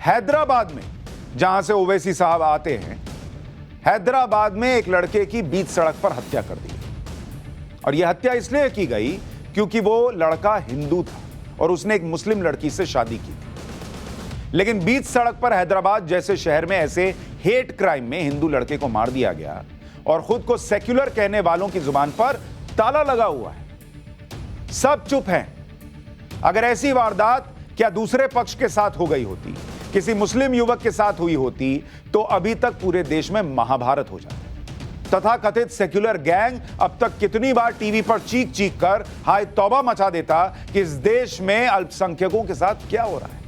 हैदराबाद में, जहां से ओवैसी साहब आते हैं, हैदराबाद में एक लड़के की बीच सड़क पर हत्या कर दी और यह हत्या इसलिए की गई क्योंकि वो लड़का हिंदू था और उसने एक मुस्लिम लड़की से शादी की थी। लेकिन बीच सड़क पर हैदराबाद जैसे शहर में ऐसे हेट क्राइम में हिंदू लड़के को मार दिया गया और खुद को सेक्युलर कहने वालों की जुबान पर ताला लगा हुआ है। सब चुप हैं। अगर ऐसी वारदात क्या दूसरे पक्ष के साथ हो गई होती, किसी मुस्लिम युवक के साथ हुई होती, तो अभी तक पूरे देश में महाभारत हो जाता। तथाकथित सेक्युलर गैंग अब तक कितनी बार टीवी पर चीख चीख कर हाय तौबा मचा देता कि इस देश में अल्पसंख्यकों के साथ क्या हो रहा है।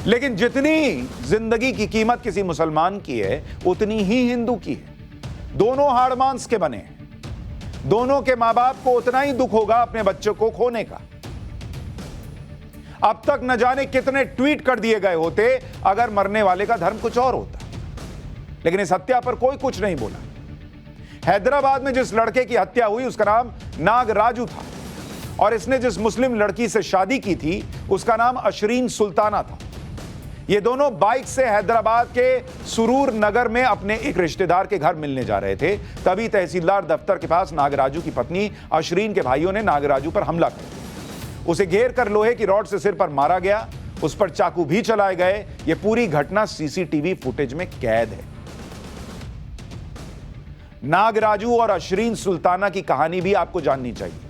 लेकिन जितनी जिंदगी की कीमत किसी मुसलमान की है, उतनी ही हिंदू की है। दोनों हाड़ मांस के बने हैं। दोनों के मां बाप को उतना ही दुख होगा अपने बच्चों को खोने का। अब तक न जाने कितने ट्वीट कर दिए गए होते अगर मरने वाले का धर्म कुछ और होता, लेकिन इस हत्या पर कोई कुछ नहीं बोला। हैदराबाद में जिस लड़के की हत्या हुई उसका नाम नागराजू था और इसने जिस मुस्लिम लड़की से शादी की थी उसका नाम अशरीन सुल्ताना था। ये दोनों बाइक से हैदराबाद के सुरूर नगर में अपने एक रिश्तेदार के घर मिलने जा रहे थे। तभी तहसीलदार दफ्तर के पास नागराजू की पत्नी अशरीन के भाइयों ने नागराजू पर हमला कर दिया। उसे घेर कर लोहे की रॉड से सिर पर मारा गया, उस पर चाकू भी चलाए गए। यह पूरी घटना सीसीटीवी फुटेज में कैद है। नागराजू और अशरीन सुल्ताना की कहानी भी आपको जाननी चाहिए।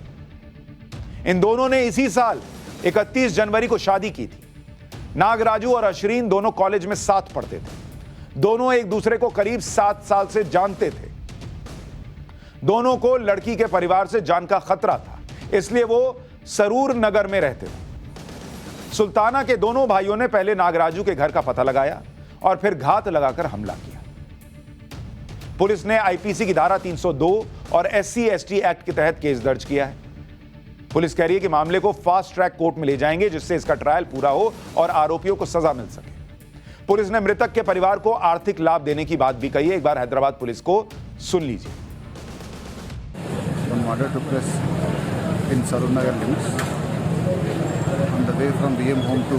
इन दोनों ने इसी साल 31 जनवरी को शादी की थी। नागराजू और अशरीन दोनों कॉलेज में साथ पढ़ते थे। दोनों एक दूसरे को करीब 7 साल से जानते थे। दोनों को लड़की के परिवार से जान का खतरा था, इसलिए वो सरूर नगर में रहते थे। सुल्ताना के दोनों भाइयों ने पहले नागराजू के घर का पता लगाया और फिर घात लगाकर हमला किया। पुलिस ने आईपीसी की धारा 302 और SC/ST एक्ट के तहत केस दर्ज किया है। पुलिस कह रही है कि मामले को फास्ट ट्रैक कोर्ट में ले जाएंगे जिससे इसका ट्रायल पूरा हो और आरोपियों को सजा मिल सके। पुलिस ने मृतक के परिवार को आर्थिक लाभ देने की बात भी कही है। एक बार हैदराबाद पुलिस को सुन लीजिए। In Sarunnagar limits on the way from BM home to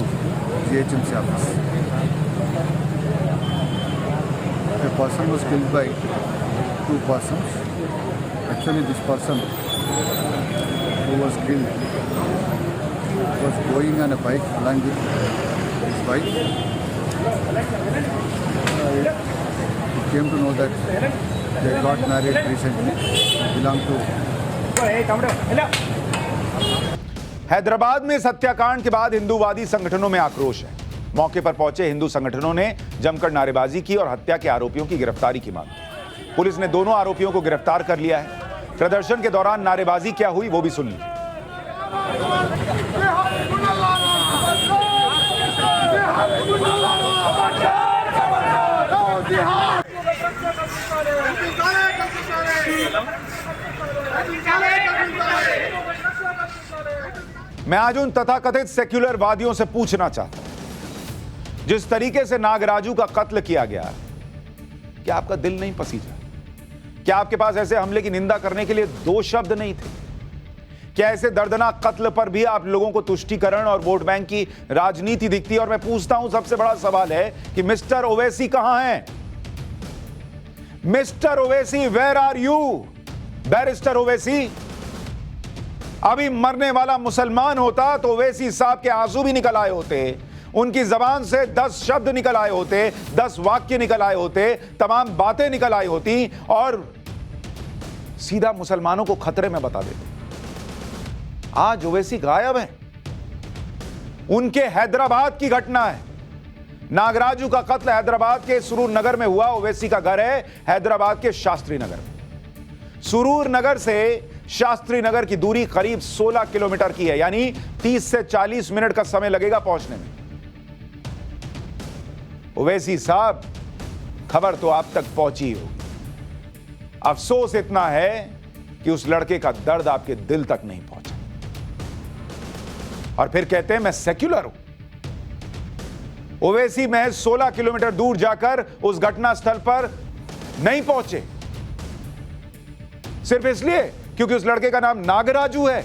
GHMC office. A person was killed by 2 persons. Actually, this person who was killed was going on a bike along with his wife. It came to know that they got married recently, belong to Hyderabad में इस हत्याकांड के बाद हिंदूवादी संगठनों में आक्रोश है। मौके पर पहुंचे हिंदू संगठनों ने जमकर नारेबाजी की और हत्या के आरोपियों की गिरफ्तारी की मांग की। पुलिस ने दोनों आरोपियों को गिरफ्तार कर लिया है। प्रदर्शन के दौरान नारेबाजी क्या हुई वो भी सुन लीजिए। मैं आज उन तथाकथित सेक्युलर वादियों से पूछना चाहता हूं, जिस तरीके से नागराजू का कत्ल किया गया, क्या आपका दिल नहीं पसीजा? क्या आपके पास ऐसे हमले की निंदा करने के लिए 2 शब्द नहीं थे? क्या ऐसे दर्दनाक कत्ल पर भी आप लोगों को तुष्टीकरण और वोट बैंक की राजनीति दिखती है? और मैं पूछता हूं, सबसे बड़ा सवाल है कि मिस्टर ओवैसी कहां हैं? Mister Owaisi, where are you? Barrister Owaisi, अभी मरने वाला मुसलमान होता तो ओवैसी साहब के आंसू भी निकल आए होते, उनकी जबान से 10 शब्द निकल आए होते, 10 वाक्य निकल आए होते, तमाम बातें निकल आई होती और सीधा मुसलमानों को खतरे में बता देते। आज ओवैसी गायब है। उनके हैदराबाद की घटना है। नागराजू का कत्ल हैदराबाद के सुरूर नगर में हुआ। ओवैसी का घर है हैदराबाद के शास्त्री नगर में। सुरूर नगर से शास्त्री नगर की दूरी करीब 16 किलोमीटर की है, यानी 30 से 40 मिनट का समय लगेगा पहुंचने में। ओवैसी साहब, खबर तो आप तक पहुंची होगी। अफसोस इतना है कि उस लड़के का दर्द आपके दिल तक नहीं पहुंचा। और फिर कहते हैं मैं सेक्युलर हूं। ओवैसी महज 16 किलोमीटर दूर जाकर उस घटना स्थल पर नहीं पहुंचे, सिर्फ इसलिए क्योंकि उस लड़के का नाम नागराजू है।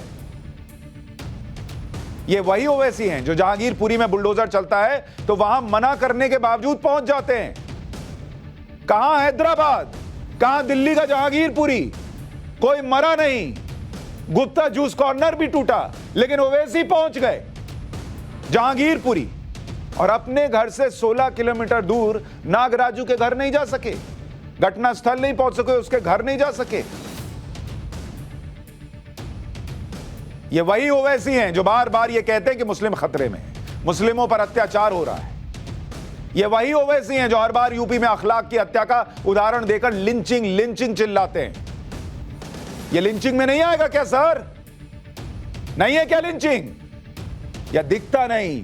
ये वही ओवैसी हैं जो जहांगीरपुरी में बुलडोजर चलता है तो वहां मना करने के बावजूद पहुंच जाते हैं। कहां हैदराबाद, कहां दिल्ली का जहांगीरपुरी, कोई मरा नहीं। गुप्ता जूस कॉर्नर भी टूटा, लेकिन ओवैसी पहुंच गए जहांगीरपुरी, और अपने घर से 16 किलोमीटर दूर नागराजू के घर नहीं जा सके, घटना स्थल नहीं पहुंच सके, उसके घर नहीं जा सके। ये वही ओवैसी हैं जो बार बार ये कहते हैं कि मुस्लिम खतरे में है, मुस्लिमों पर अत्याचार हो रहा है। ये वही ओवैसी हैं जो हर बार यूपी में अखलाक की हत्या का उदाहरण देकर लिंचिंग लिंचिंग चिल्लाते हैं। ये लिंचिंग में नहीं आएगा क्या सर? नहीं है क्या लिंचिंग? या दिखता नहीं?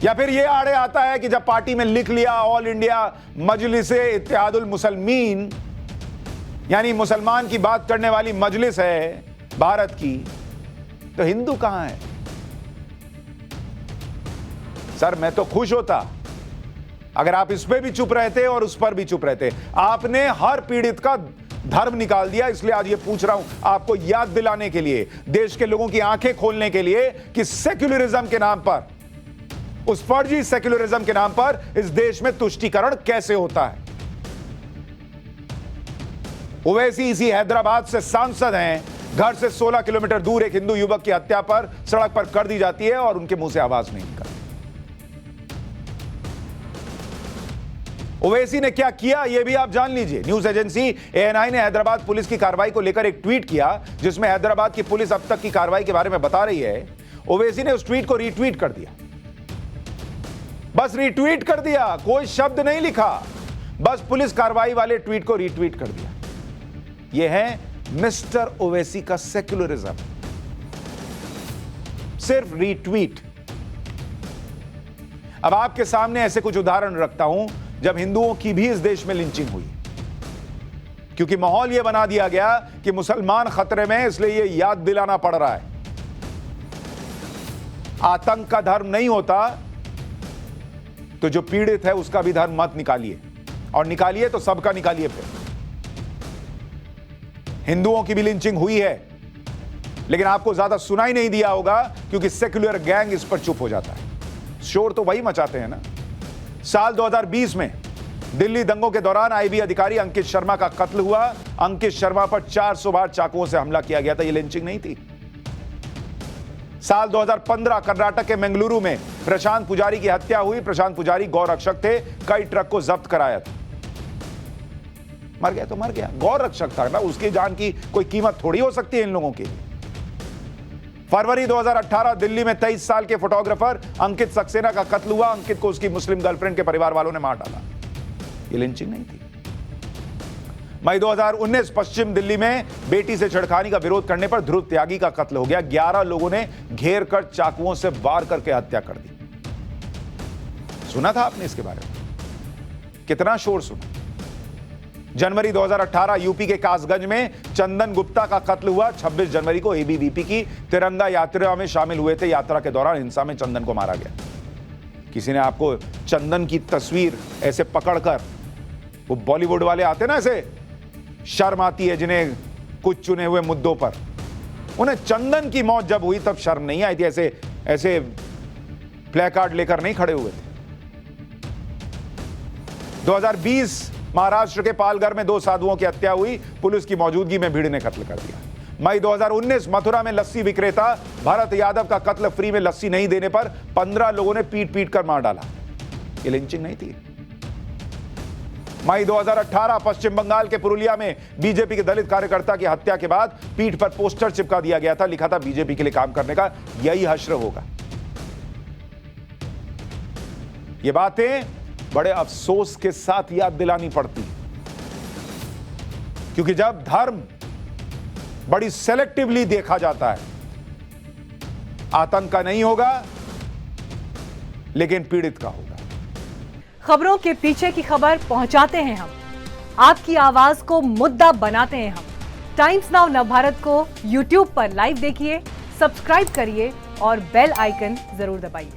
या फिर ये आड़े आता है कि जब पार्टी में लिख लिया ऑल इंडिया मजलिसे इत्तेहादुल मुसलमीन, यानी मुसलमान की बात करने वाली मजलिस है भारत की, तो हिंदू कहां है? सर मैं तो खुश होता अगर आप इस पे भी चुप रहते और उस पर भी चुप रहते। आपने हर पीड़ित का धर्म निकाल दिया, इसलिए आज ये पूछ रहा हूं आपको याद दिलाने के लिए, देश के लोगों की आंखें खोलने के लिए कि सेक्युलरिज्म के नाम पर, उस फर्जी सेक्युलरिज्म के नाम पर इस देश में तुष्टीकरण कैसे होता है। ओवैसी इसी हैदराबाद से सांसद हैं, घर से 16 किलोमीटर दूर एक हिंदू युवक की हत्या पर सड़क पर कर दी जाती है और उनके मुंह से आवाज नहीं निकलती। ओवैसी ने क्या किया यह भी आप जान लीजिए। न्यूज एजेंसी एएनआई ने हैदराबाद पुलिस की कार्रवाई को लेकर एक ट्वीट किया जिसमें हैदराबाद की पुलिस अब तक की कार्रवाई के बारे में बता रही है। ओवैसी ने उस ट्वीट को रीट्वीट कर दिया, बस रीट्वीट कर दिया, कोई शब्द नहीं लिखा, बस पुलिस कार्रवाई वाले ट्वीट को रीट्वीट कर दिया। यह है मिस्टर ओवैसी का सेक्युलरिज्म, सिर्फ रीट्वीट। अब आपके सामने ऐसे कुछ उदाहरण रखता हूं जब हिंदुओं की भी इस देश में लिंचिंग हुई, क्योंकि माहौल यह बना दिया गया कि मुसलमान खतरे में, इसलिए यह याद दिलाना पड़ रहा है। आतंक का धर्म नहीं होता तो जो पीड़ित है उसका भी धर्म मत निकालिए, और निकालिए तो सबका निकालिए। फिर हिंदुओं की भी लिंचिंग हुई है, लेकिन आपको ज्यादा सुनाई नहीं दिया होगा क्योंकि सेक्युलर गैंग इस पर चुप हो जाता है। शोर तो वही मचाते हैं ना। साल 2020 में दिल्ली दंगों के दौरान आईबी अधिकारी अंकित शर्मा का कत्ल हुआ। अंकित शर्मा पर 400 बार चाकुओं से हमला किया गया था। यह लिंचिंग नहीं थी। साल 2015 कर्नाटक के मंगलुरु में प्रशांत पुजारी की हत्या हुई। प्रशांत पुजारी गौरक्षक थे, कई ट्रक को जब्त कराया था। मर गया तो मर गया, गौरक्षक था ना, उसकी जान की कोई कीमत थोड़ी हो सकती है इन लोगों की। फरवरी 2018 दिल्ली में 23 साल के फोटोग्राफर अंकित सक्सेना का कत्ल हुआ। अंकित को उसकी मुस्लिम गर्लफ्रेंड के परिवार वालों ने मार डाला। ये लिंचिंग नहीं थी। मई 2019 पश्चिम दिल्ली में बेटी से छेड़खानी का विरोध करने पर ध्रुव त्यागी का कत्ल हो गया। 11 लोगों ने घेर कर चाकुओं से वार करके हत्या कर दी। सुना था आपने इसके बारे में? कितना शोर सुना। जनवरी 2018 यूपी के कासगंज में चंदन गुप्ता का कत्ल हुआ। 26 जनवरी को एबीवीपी की तिरंगा यात्रा में शामिल हुए थे। यात्रा के दौरान हिंसा में चंदन को मारा गया। किसी ने आपको चंदन की तस्वीर ऐसे पकड़कर, वो बॉलीवुड वाले आते ना, ऐसे शर्म आती है जिन्हें कुछ चुने हुए मुद्दों पर, उन्हें चंदन की मौत जब हुई तब शर्म नहीं आई थी। ऐसे ऐसे प्लेकार्ड लेकर नहीं खड़े हुए थे। 2020 महाराष्ट्र के पालघर में 2 साधुओं की हत्या हुई। पुलिस की मौजूदगी में भीड़ ने कत्ल कर दिया। मई 2019 मथुरा में लस्सी विक्रेता भरत यादव का कत्ल। फ्री में लस्सी नहीं देने पर 15 लोगों ने पीट पीट कर मार डाला। ये लिंचिंग नहीं थी। मई 2018 पश्चिम बंगाल के पुरुलिया में बीजेपी के दलित कार्यकर्ता की हत्या के बाद पीठ पर पोस्टर चिपका दिया गया था। लिखा था बीजेपी के लिए काम करने का यही हश्र होगा। ये बातें बड़े अफसोस के साथ याद दिलानी पड़ती, क्योंकि जब धर्म बड़ी सेलेक्टिवली देखा जाता है, आतंक का नहीं होगा लेकिन पीड़ित का होगा। खबरों के पीछे की खबर पहुंचाते हैं हम, आपकी आवाज को मुद्दा बनाते हैं हम। टाइम्स नाउ नवभारत को YouTube पर लाइव देखिए, सब्सक्राइब करिए और बेल आइकन जरूर दबाइए।